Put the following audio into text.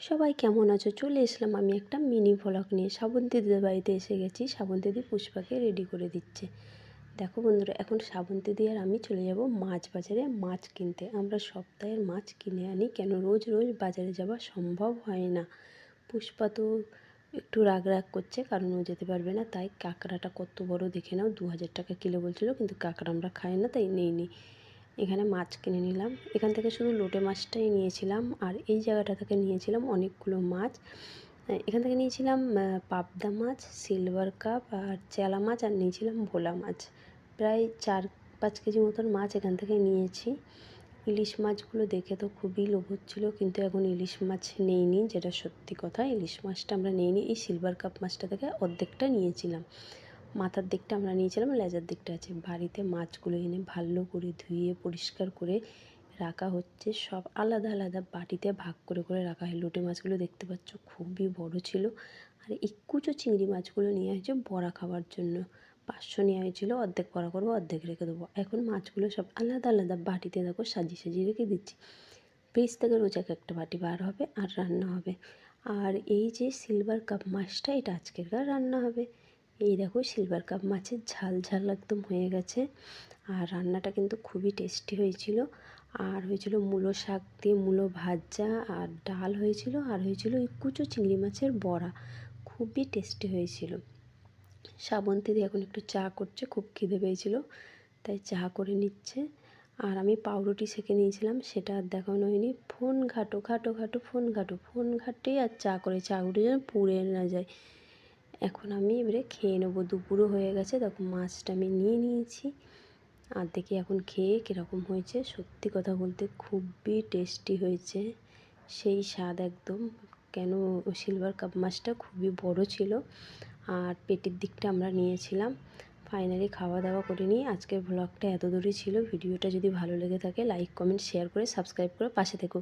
সবাই কেমন আছো? চলে এসলাম আমি একটা মিনি ভ্লগ নিয়ে। শ্রাবন্তীদের বাড়িতে এসে গেছি। শ্রাবন্তীদি পুষ্পাকে রেডি করে দিচ্ছে। দেখো বন্ধুরা, এখন শ্রাবন্তীদি আর আমি চলে যাব মাছ বাজারে মাছ কিনতে। আমরা সপ্তাহের মাছ কিনে আনি, কেন রোজ রোজ বাজারে যাওয়া সম্ভব হয় না। পুষ্পা তো একটু রাগ রাগ করছে, কারণ ও যেতে পারবে না। তাই কাঁকড়াটা কত বড় দেখে নাও, 2000 টাকা কিলো বলছিল, কিন্তু কাঁকড়া আমরা খাই না, তাই নেই। এখানে মাছ কিনে নিলাম। এখান থেকে শুধু লোটে মাছটাই নিয়েছিলাম, আর এই জায়গাটা থেকে নিয়েছিলাম অনেকগুলো মাছ। এখান থেকে নিয়েছিলাম পাবদা মাছ, সিলভার কাপ আর চেলা মাছ, আর নিয়েছিলাম ভোলা মাছ। প্রায় 4-5 কেজি মতন মাছ এখান থেকে নিয়েছি। ইলিশ মাছগুলো দেখে তো খুবই লোভ হচ্ছিলো, কিন্তু এখন ইলিশ মাছ নেইনি, যেটা সত্যি কথা। ইলিশ মাছটা আমরা নিইনি। এই সিলভার কাপ মাছটা থেকে অর্ধেকটা নিয়েছিলাম। মাথার দিকটা আমরা নিয়েছিলাম, লেজার দিকটা আছে। বাড়িতে মাছগুলো এনে ভালো করে ধুয়ে পরিষ্কার করে রাখা হচ্ছে। সব আলাদা আলাদা বাটিতে ভাগ করে করে রাখা হয়। লোটে মাছগুলো দেখতে পাচ্ছ খুবই বড় ছিল। আর এই কুচো চিংড়ি মাছগুলো নিয়ে হয়েছে বড়া খাওয়ার জন্য। 500 নেওয়া হয়েছিল, অর্ধেক বড়া করবো, অর্ধেক রেখে দেবো। এখন মাছগুলো সব আলাদা আলাদা বাটিতে দেখো সাজিয়ে সাজিয়ে রেখে দিচ্ছি। ফ্রিজ থেকে রোজ একটা বাটি বার হবে আর রান্না হবে। আর এই যে সিলভার কাপ মাছটা, এটা আজকেরকার রান্না হবে। এই দেখো সিলভার কাপ মাছের ঝাল ঝাল একদম হয়ে গেছে। আর রান্নাটা কিন্তু খুবই টেস্টি হয়েছিল। আর হয়েছিল মূলো শাক দিয়ে মূলো ভাজা, আর ডাল হয়েছিল, আর হয়েছিল ওই কুচো চিংড়ি মাছের বড়া। খুবই টেস্টি হয়েছিল। শ্রাবন্তীদি এখন একটু চা করছে, খুব খিদে পেয়েছিল তাই চা করে নিচ্ছে। আর আমি পাউরুটি সেঁকে নিয়েছিলাম, সেটা আর দেখানো হয়নি। ফোন ঘাটো ঘাটো ঘাটো ফোন ঘাটো, ফোন ঘাটেই আর চা করে, চা উঠে যেন পুড়ে না যায়। এখন আমি এবারে খেয়ে নেবো। দুপুরও হয়ে গেছে, তখন মাছটা আমি নিয়ে নিয়েছি। আর দেখি এখন খেয়ে কীরকম হয়েছে। সত্যি কথা বলতে খুবই টেস্টি হয়েছে, সেই স্বাদ একদম। কেন সিলভার কাপ মাছটা খুবই বড় ছিল, আর পেটের দিকটা আমরা নিয়েছিলাম। ফাইনালি খাওয়া দাওয়া করে নিই। আজকের ব্লগটা এত দূরই ছিল। ভিডিওটা যদি ভালো লেগে থাকে লাইক কমেন্ট শেয়ার করে সাবস্ক্রাইব করে পাশে থেকো।